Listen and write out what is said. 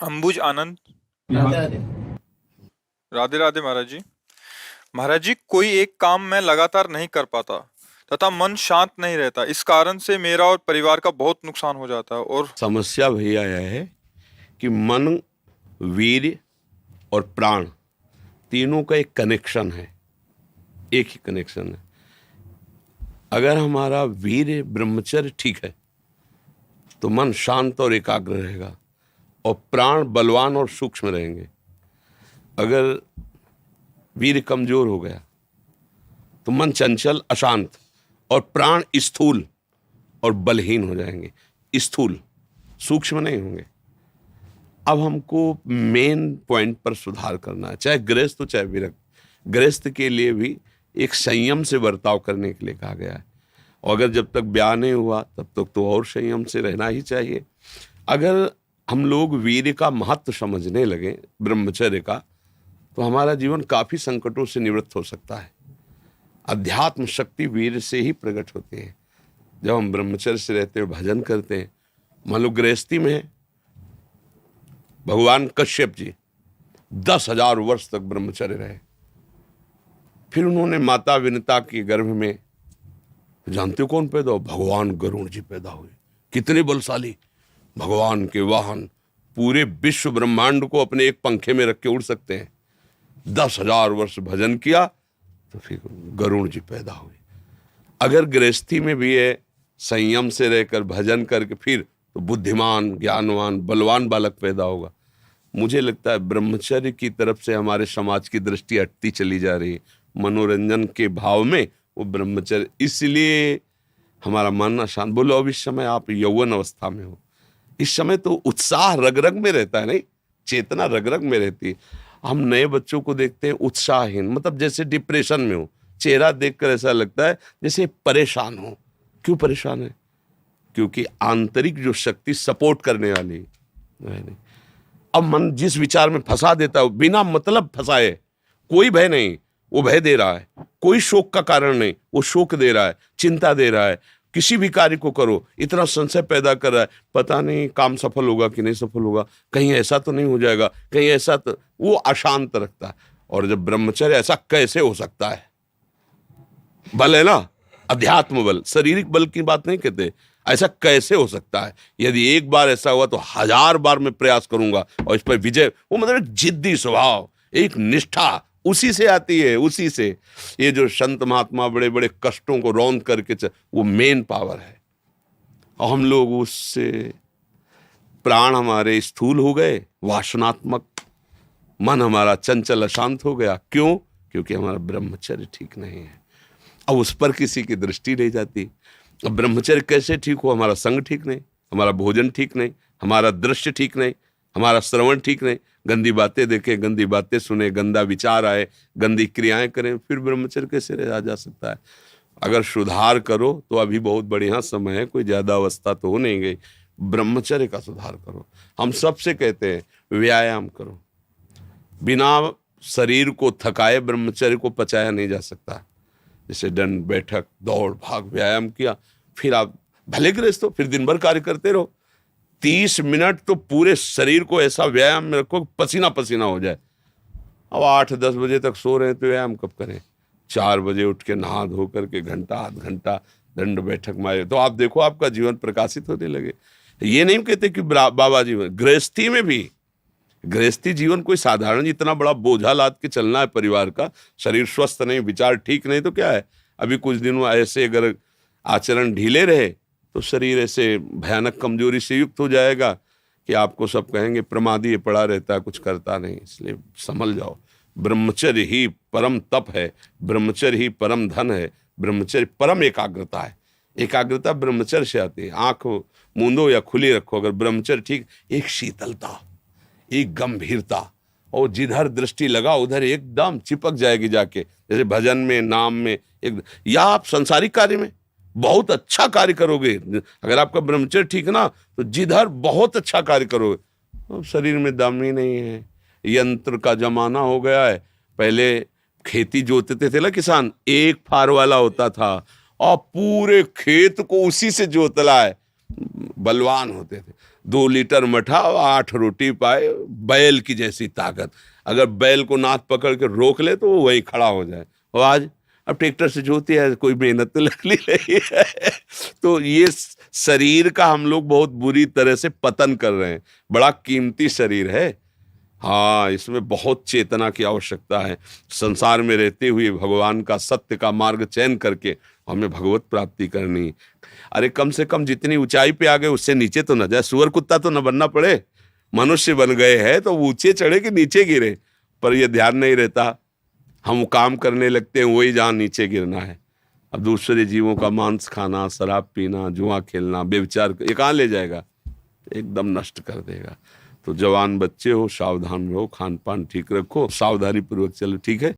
अंबुज आनंद। राधे राधे। राधे राधे महाराज जी। महाराज जी, कोई एक काम मैं लगातार नहीं कर पाता तथा मन शांत नहीं रहता। इस कारण से मेरा और परिवार का बहुत नुकसान हो जाता है। और समस्या भैया यह है कि मन, वीर्य और प्राण तीनों का एक कनेक्शन है, एक ही कनेक्शन है। अगर हमारा वीर्य ब्रह्मचर्य ठीक है तो मन शांत और एकाग्र रहेगा और प्राण बलवान और सूक्ष्म रहेंगे। अगर वीर्य कमजोर हो गया तो मन चंचल, अशांत और प्राण स्थूल और बलहीन हो जाएंगे। स्थूल, सूक्ष्म नहीं होंगे। अब हमको मेन पॉइंट पर सुधार करना है, चाहे गृहस्थ हो चाहे विरक्त। गृहस्थ के लिए भी एक संयम से बर्ताव करने के लिए कहा गया है, और अगर जब तक ब्याह नहीं हुआ तब तक तो और संयम से रहना ही चाहिए। अगर हम लोग वीर्य का महत्व समझने लगे, ब्रह्मचर्य का, तो हमारा जीवन काफी संकटों से निवृत्त हो सकता है। अध्यात्म शक्ति वीर्य से ही प्रकट होती है। जब हम ब्रह्मचर्य से रहते हैं, भजन करते हैं, मान लो गृहस्थी में है, भगवान कश्यप जी 10,000 वर्ष तक ब्रह्मचर्य रहे। फिर उन्होंने माता विनता के गर्भ में, जानते हो कौन पैदा हो? भगवान गरुड़ जी पैदा हुए। कितने बलशाली, भगवान के वाहन, पूरे विश्व ब्रह्मांड को अपने एक पंखे में रख के उड़ सकते हैं। 10,000 वर्ष भजन किया तो फिर गरुड़ जी पैदा हुए। अगर गृहस्थी में भी है, संयम से रहकर भजन करके, फिर तो बुद्धिमान, ज्ञानवान, बलवान बालक पैदा होगा। मुझे लगता है ब्रह्मचर्य की तरफ से हमारे समाज की दृष्टि हटती चली जा रही है। मनोरंजन के भाव में वो ब्रह्मचर्य, इसलिए हमारा मन अशांत। बोलो अब इस समय आप यौवन अवस्था में हो, इस समय तो उत्साह रग रग में रहता है, नहीं, चेतना रग रग में रहती है। हम नए बच्चों को देखते हैं उत्साहहीन, मतलब जैसे डिप्रेशन में हो। चेहरा देखकर ऐसा लगता है जैसे परेशान हो। क्यों परेशान है? क्योंकि आंतरिक जो शक्ति सपोर्ट करने वाली नहीं। अब मन जिस विचार में फंसा देता है, बिना मतलब फंसाए, कोई भय नहीं, वो भय दे रहा है। कोई शोक का कारण नहीं, वो शोक दे रहा है, चिंता दे रहा है। किसी भी कार्य को करो, इतना संशय पैदा कर रहा है, पता नहीं काम सफल होगा कि नहीं सफल होगा, कहीं ऐसा तो नहीं हो जाएगा, कहीं ऐसा तो, वो अशांत रखता है। और जब ब्रह्मचर्य, ऐसा कैसे हो सकता है? बल है ना, अध्यात्म बल, शारीरिक बल की बात नहीं कहते। ऐसा कैसे हो सकता है? यदि एक बार ऐसा हुआ तो 1000 बार मैं प्रयास करूंगा और इस पर विजय। वो मतलब जिद्दी स्वभाव, एक निष्ठा उसी से आती है, उसी से। ये जो संत महात्मा बड़े बड़े कष्टों को रौंद करके वो मेन पावर है। और हम लोग उससे, प्राण हमारे स्थूल हो गए, वासनात्मक, मन हमारा चंचल अशांत हो गया। क्यों? क्योंकि हमारा ब्रह्मचर्य ठीक नहीं है। अब उस पर किसी की दृष्टि नहीं जाती। अब ब्रह्मचर्य कैसे ठीक हो? हमारा संग ठीक नहीं, हमारा भोजन ठीक नहीं, हमारा दृश्य ठीक नहीं, हमारा श्रवण ठीक नहीं, गंदी बातें देखें, गंदी बातें सुने, गंदा विचार आए, गंदी क्रियाएं करें, फिर ब्रह्मचर्य कैसे रहा जा सकता है? अगर सुधार करो तो अभी बहुत बढ़िया समय है, कोई ज्यादा अवस्था तो हो नहीं गई। ब्रह्मचर्य का सुधार करो। हम सबसे कहते हैं व्यायाम करो। बिना शरीर को थकाए ब्रह्मचर्य को पचाया नहीं जा सकता। जैसे दंड बैठक, दौड़ भाग, व्यायाम किया, फिर आप भले गृहस्थ हो, फिर दिन भर कार्य करते रहो। 30 मिनट तो पूरे शरीर को ऐसा व्यायाम में रखो पसीना पसीना हो जाए। अब 8-10 बजे तक सो रहे हैं तो व्यायाम कब करें? 4 बजे उठ के नहा धो करके घंटा आध घंटा दंड बैठक मारे तो आप देखो आपका जीवन प्रकाशित होने लगे। ये नहीं कहते कि बाबा जीवन, गृहस्थी में भी, गृहस्थी जीवन कोई साधारण इतना बड़ा बोझा लाद के चलना है परिवार का। शरीर स्वस्थ नहीं, विचार ठीक नहीं तो क्या है? अभी कुछ दिनों ऐसे अगर आचरण ढीले रहे तो शरीर ऐसे भयानक कमजोरी से युक्त हो जाएगा कि आपको सब कहेंगे प्रमादी पड़ा रहता है, कुछ करता नहीं। इसलिए संभल जाओ। ब्रह्मचर्य ही परम तप है, ब्रह्मचर्य ही परम धन है, ब्रह्मचर्य परम एकाग्रता है। एकाग्रता ब्रह्मचर्य से आती है। आंख मूंदो या खुली रखो, अगर ब्रह्मचर्य ठीक, एक शीतलता, एक गंभीरता, और जिधर दृष्टि लगा उधर एकदम चिपक जाएगी जाके। जैसे भजन में, नाम में, एक, या आप संसारिक कार्य में बहुत अच्छा कार्य करोगे। अगर आपका ब्रह्मचर्य ठीक ना तो जिधर बहुत अच्छा कार्य करोगे। तो शरीर में दम ही नहीं है। यंत्र का जमाना हो गया है। पहले खेती जोतते थे ना किसान, एक फार वाला होता था और पूरे खेत को उसी से जोतला है, बलवान होते थे। 2 लीटर मठा और 8 रोटी पाए, बैल की जैसी ताकत। अगर बैल को नाथ पकड़ के रोक ले तो वो वहीं खड़ा हो जाए। और आज अब ट्रैक्टर से जोती है, कोई मेहनत तो लगनी नहीं है। तो ये शरीर का हम लोग बहुत बुरी तरह से पतन कर रहे हैं। बड़ा कीमती शरीर है, हाँ, इसमें बहुत चेतना की आवश्यकता है। संसार में रहते हुए भगवान का सत्य का मार्ग चयन करके हमें भगवत प्राप्ति करनी। अरे कम से कम जितनी ऊंचाई पे आ गए उससे नीचे तो न जाए, सुअर कुत्ता तो न बनना पड़े। मनुष्य बन गए हैं तो ऊंचे चढ़े कि नीचे गिरे, पर ये ध्यान नहीं रहता। हम काम करने लगते हैं वही जहाँ नीचे गिरना है। अब दूसरे जीवों का मांस खाना, शराब पीना, जुआ खेलना, व्यभिचार, ये कहाँ ले जाएगा? एकदम नष्ट कर देगा। तो जवान बच्चे हो, सावधान रहो, खान पान ठीक रखो, सावधानी पूर्वक चलो, ठीक है।